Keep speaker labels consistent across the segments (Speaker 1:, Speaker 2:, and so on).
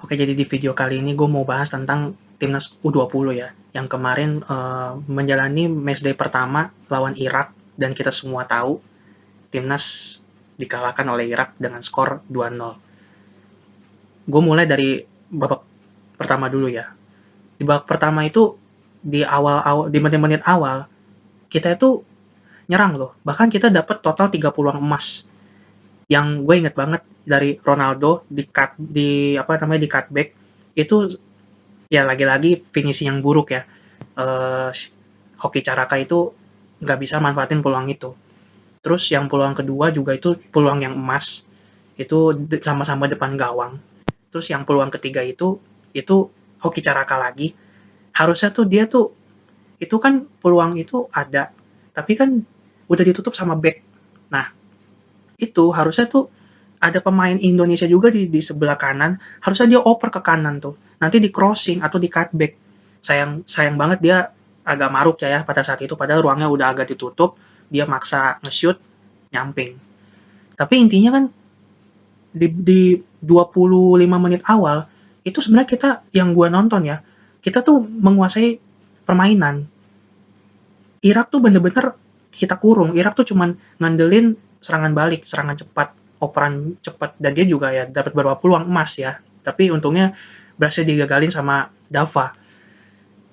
Speaker 1: Oke, jadi di video kali ini gue mau bahas tentang timnas U20 ya, yang kemarin menjalani matchday pertama lawan Irak dan kita semua tahu timnas dikalahkan oleh Irak dengan skor 2-0. Gue mulai dari babak pertama dulu ya. Di babak pertama itu di menit-menit awal kita itu nyerang loh. Bahkan kita dapat total 3 peluang emas. Yang gue inget banget dari Ronaldo di cutback itu. Ya lagi-lagi finishing yang buruk ya. Eh, Hoki Caraka itu nggak bisa manfaatin peluang itu. Terus yang peluang kedua juga itu peluang yang emas. Itu sama-sama depan gawang. Terus yang peluang ketiga itu Hoki Caraka lagi. Harusnya tuh dia tuh itu kan peluang itu ada, tapi kan udah ditutup sama back. Nah, itu harusnya tuh ada pemain Indonesia juga di sebelah kanan, harusnya dia oper ke kanan tuh. Nanti di crossing atau di cutback. Sayang sayang banget dia agak maruk ya pada saat itu, padahal ruangnya udah agak ditutup, dia maksa nge-shoot nyamping. Tapi intinya kan di 25 menit awal itu sebenarnya kita yang gua nonton ya, kita tuh menguasai permainan. Irak tuh bener-bener kita kurung. Irak tuh cuman ngandelin serangan balik, serangan cepat, operan cepat, dan dia juga ya dapat beberapa peluang emas ya. Tapi untungnya berhasil digagalin sama Dava.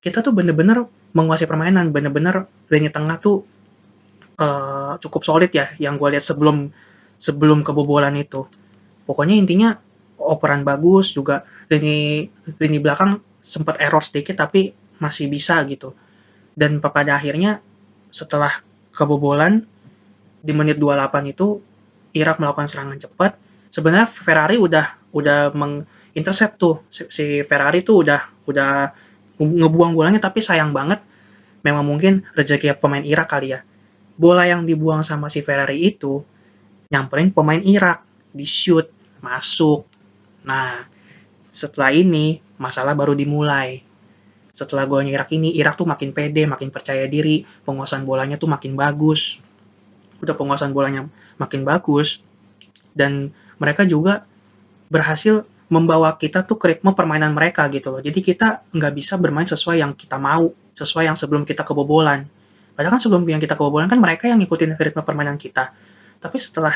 Speaker 1: Kita tuh bener-bener menguasai permainan, bener-bener lini tengah tuh cukup solid ya yang gue lihat sebelum sebelum kebobolan itu. Pokoknya intinya operan bagus juga, lini lini belakang sempat error sedikit tapi masih bisa gitu. Dan pada akhirnya setelah kebobolan di menit 28 itu Irak melakukan serangan cepat. Sebenarnya Ferrari udah mengintercept tuh, si Ferrari tuh udah ngebuang bolanya, tapi sayang banget, memang mungkin rezeki pemain Irak kali ya. Bola yang dibuang sama si Ferrari itu nyamperin pemain Irak, di shoot masuk. Nah, setelah ini masalah baru dimulai. Setelah golnya Irak ini, Irak tuh makin pede, makin percaya diri, penguasaan bolanya tuh makin bagus. Udah penguasaan bolanya makin bagus, dan mereka juga berhasil membawa kita tuh ke ritme permainan mereka gitu loh. Jadi kita nggak bisa bermain sesuai yang kita mau, sesuai yang sebelum kita kebobolan. Padahal kan sebelum yang kita kebobolan kan mereka yang ngikutin ritme permainan kita. Tapi setelah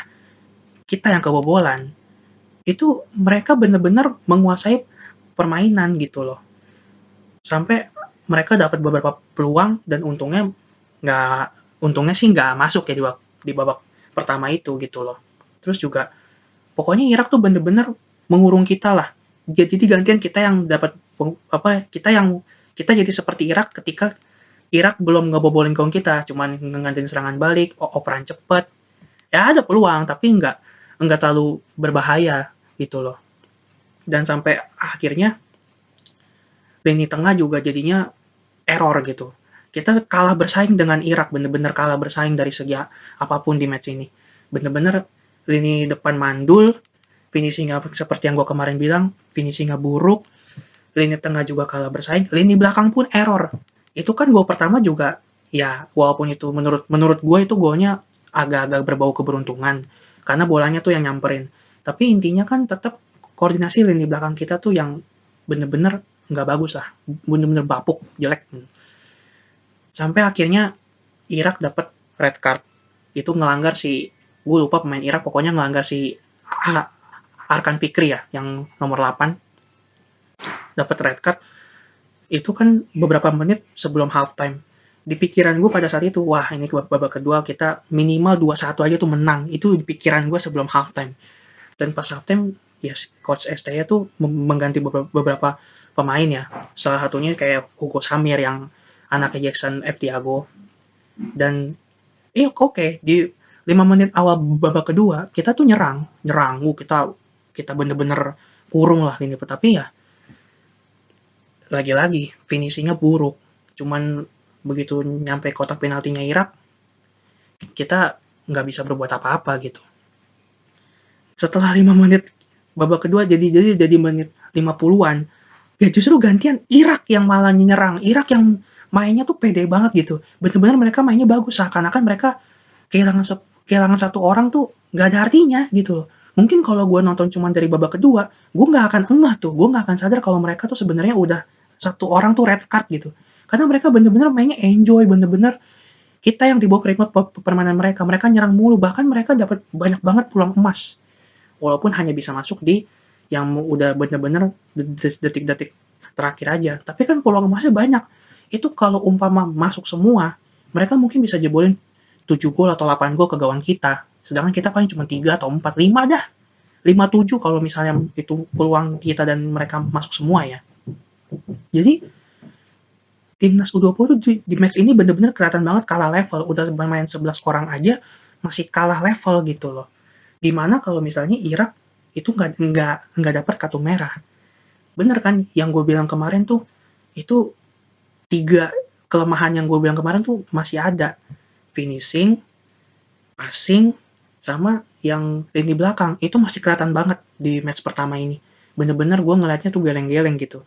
Speaker 1: kita yang kebobolan, itu mereka bener-bener menguasai permainan gitu loh. Sampai mereka dapat beberapa peluang dan nggak untungnya sih nggak masuk ya di babak pertama itu gitu loh. Terus juga pokoknya Irak tuh bener-bener mengurung kita lah. Jadi gantian kita yang dapat apa kita jadi seperti Irak ketika Irak belum ngebobolin gawang kita, cuman ngandelin serangan balik, operan cepet. Ya ada peluang tapi nggak terlalu berbahaya gitu loh. Dan sampai akhirnya lini tengah juga jadinya error gitu. Kita kalah bersaing dengan Irak, bener-bener kalah bersaing dari segi apapun di match ini. Bener-bener lini depan mandul, finishingnya seperti yang gue kemarin bilang, finishingnya buruk, lini tengah juga kalah bersaing, lini belakang pun error. Itu kan gol pertama juga, ya walaupun itu menurut menurut gue itu golnya agak-agak berbau keberuntungan, karena bolanya tuh yang nyamperin. Tapi intinya kan tetap koordinasi lini belakang kita tuh yang bener-bener nggak bagus lah, bener-bener bapuk, jelek. Sampai akhirnya Irak dapat red card. Itu ngelanggar si, gue lupa pemain Irak, pokoknya ngelanggar si Arkan Fikri ya, yang nomor 8, dapat red card. Itu kan beberapa menit sebelum halftime. Di pikiran gue pada saat itu, wah ini babak kedua kita minimal 2-1 aja tuh menang. Itu di pikiran gue sebelum halftime. Dan pas halftime, ya coach STY tuh mengganti beberapa pemain ya. Salah satunya kayak Hugo Samir yang anaknya Jackson F. Tiago. Dan oke, di 5 menit awal babak kedua kita tuh nyerang, kita kita bener-bener kurung lah ini, tapi ya lagi-lagi finishingnya buruk. Cuman begitu nyampe kotak penaltinya Irak, kita nggak bisa berbuat apa-apa gitu. Setelah 5 menit babak kedua, jadi menit 50-an, ya justru gantian Irak yang malah nyerang, Irak yang mainnya tuh pede banget gitu. Bener-bener mereka mainnya bagus, seakan-akan mereka kehilangan kehilangan satu orang tuh nggak ada artinya gitu loh. Mungkin kalau gue nonton cuma dari babak kedua, gue nggak akan ngeh tuh, gue nggak akan sadar kalau mereka tuh sebenarnya udah satu orang tuh red card gitu. Karena mereka bener-bener mainnya enjoy, bener-bener kita yang dibawa ke ritme permainan mereka. Mereka nyerang mulu, bahkan mereka dapat banyak banget peluang emas. Walaupun hanya bisa masuk di yang udah bener-bener detik-detik terakhir aja. Tapi kan peluang emasnya banyak. Itu kalau umpama masuk semua, mereka mungkin bisa jebolin 7 gol atau 8 gol ke gawang kita. Sedangkan kita paling cuma 3 atau 4, 5 dah. 5-7 kalau misalnya itu peluang kita dan mereka masuk semua ya. Jadi timnas U20 tuh di match ini bener-bener kelihatan banget kalah level. Udah main 11 orang aja masih kalah level gitu loh. Dimana kalau misalnya Irak itu nggak dapat kartu merah. Bener kan? Yang gue bilang kemarin tuh itu tiga kelemahan yang gue bilang kemarin tuh masih ada. Finishing, passing, sama yang lini belakang itu masih kelihatan banget di match pertama ini. Bener-bener gue ngeliatnya tuh geleng-geleng gitu.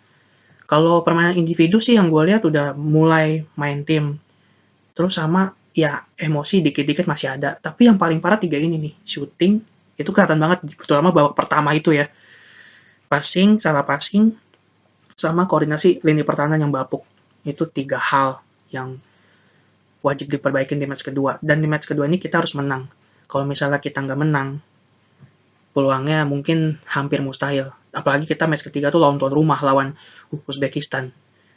Speaker 1: Kalau permainan individu sih yang gue lihat udah mulai main tim. Terus sama ya emosi dikit-dikit masih ada. Tapi yang paling parah tiga ini nih, shooting itu kelihatan banget, terutama babak pertama itu ya. Passing, salah passing, sama koordinasi lini pertahanan yang bapuk. Itu tiga hal yang wajib diperbaikin di match kedua. Dan di match kedua ini kita harus menang. Kalau misalnya kita nggak menang, peluangnya mungkin hampir mustahil. Apalagi kita match ketiga tuh lawan tuan rumah, lawan Uzbekistan.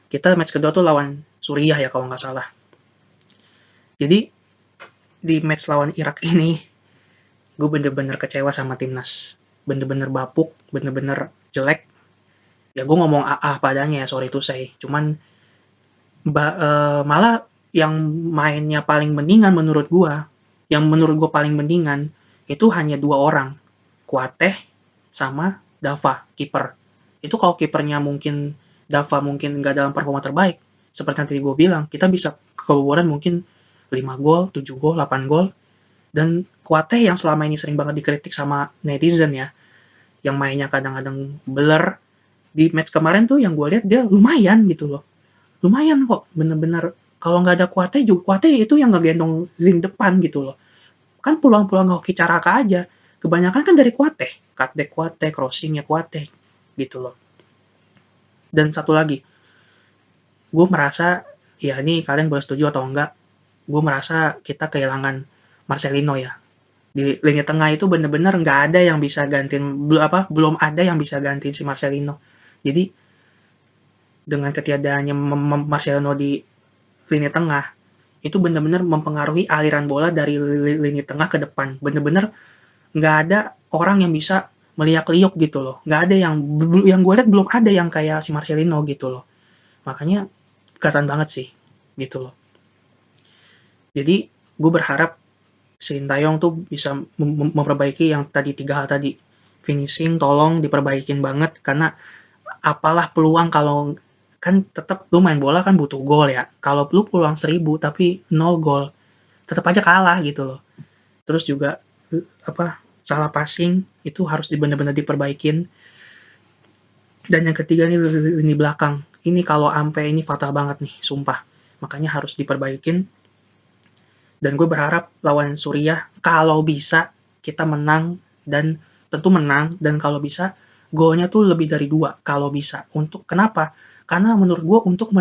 Speaker 1: Kita match kedua tuh lawan Suriah ya kalau nggak salah. Jadi di match lawan Irak ini, gue bener-bener kecewa sama timnas. Bener-bener bapuk, bener-bener jelek. Ya gue ngomong padanya ya, sorry to say. Cuman malah yang mainnya paling mendingan menurut gue, yang menurut gue paling mendingan, itu hanya dua orang. Kuateh sama Dava, kiper. Itu kalau kipernya mungkin Dava mungkin nggak dalam performa terbaik, seperti yang tadi gue bilang, kita bisa kebobolan mungkin 5 gol, 7 gol, 8 gol. Dan Kuateh yang selama ini sering banget dikritik sama netizen ya, yang mainnya kadang-kadang blur, di match kemarin tuh yang gue lihat dia lumayan gitu loh. Lumayan kok, bener-bener. Kalau nggak ada Kuateh juga, Kuateh itu yang ngegendong lini depan gitu loh. Kan peluang-peluang hoki Caraka aja. Kebanyakan kan dari Kuateh. Cutback Kuateh, crossingnya Kuateh gitu loh. Dan satu lagi, gue merasa, ya ini kalian boleh setuju atau enggak, gue merasa kita kehilangan Marcelino ya. Di lini tengah itu bener-bener nggak ada yang bisa gantiin, belum ada yang bisa gantiin si Marcelino. Jadi dengan ketiadaannya Marcelino di lini tengah, itu bener-bener mempengaruhi aliran bola dari lini tengah ke depan. Bener-bener nggak ada orang yang bisa meliak-liuk gitu loh. Nggak ada yang gue lihat belum ada yang kayak si Marcelino gitu loh. Makanya kelihatan banget sih gitu loh. Jadi gue berharap Sintayong tuh bisa memperbaiki yang tadi tiga hal tadi. Finishing tolong diperbaikin banget, karena apalah peluang kalau kan tetap lu main bola kan butuh gol ya. Kalau lu peluang 1000 tapi 0 gol, tetap aja kalah gitu loh. Terus juga salah passing itu harus benar-benar diperbaikin. Dan yang ketiga nih lini belakang. Ini kalau ampe ini fatal banget nih, sumpah. Makanya harus diperbaikin. Dan gue berharap lawan Suriah kalau bisa kita menang, dan tentu menang, dan kalau bisa golnya tuh lebih dari 2 kalau bisa. Untuk kenapa? Karena menurut gue untuk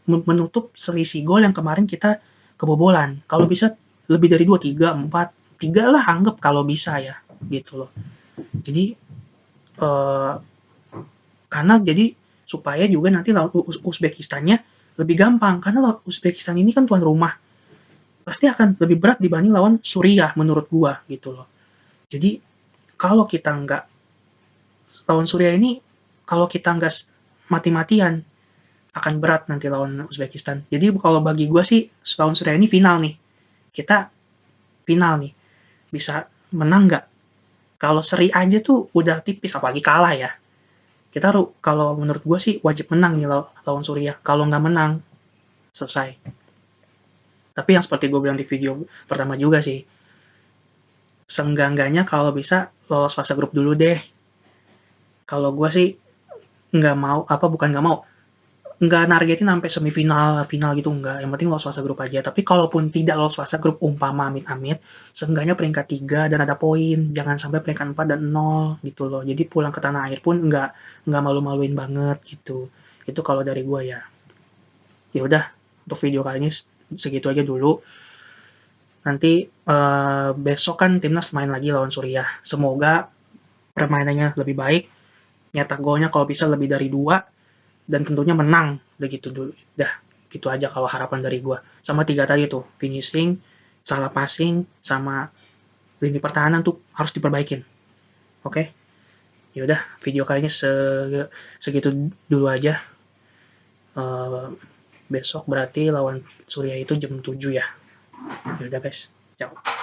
Speaker 1: menutup selisih gol yang kemarin kita kebobolan. Kalau bisa lebih dari 2, 3, 4, 3 lah anggap kalau bisa ya gitu loh. Jadi karena jadi supaya juga nanti lawan Uzbekistannya lebih gampang, karena lawan Uzbekistan ini kan tuan rumah, pasti akan lebih berat dibanding lawan Suriah menurut gua gitu loh. Jadi kalau kita nggak lawan Suriah ini, kalau kita nggak mati-matian, akan berat nanti lawan Uzbekistan. Jadi kalau bagi gua sih lawan Suriah ini final nih. Kita final nih. Bisa menang nggak? Kalau seri aja tuh udah tipis, apalagi kalah ya. Kita kalau menurut gue sih wajib menang nih lawan Suriah. Kalau nggak menang, selesai. Tapi yang seperti gue bilang di video pertama juga sih, seenggak-enggaknya kalau bisa lolos fase grup dulu deh. Kalau gue sih nggak mau, bukan nggak mau, nggak nargetin sampai semifinal, final gitu enggak, yang penting lolos fase grup aja. Tapi kalaupun tidak lolos fase grup, umpama amit-amit, seenggaknya peringkat 3 dan ada poin, jangan sampai peringkat 4 dan 0 gitu loh. Jadi pulang ke tanah air pun nggak malu-maluin banget gitu. Itu kalau dari gua ya. Ya udah, untuk video kali ini segitu aja dulu. Nanti besok kan timnas main lagi lawan Suriah. Semoga permainannya lebih baik, nyetak golnya kalau bisa lebih dari 2, dan tentunya menang. Udah gitu dulu. Dah, gitu aja kalau harapan dari gua. Sama 3 tadi tuh, finishing, salah passing, sama lini pertahanan tuh harus diperbaikin. Oke? Ya udah, video kali ini segitu dulu aja. Eh, Besok berarti lawan Suriah itu jam 7 ya. Ya udah guys. Ciao.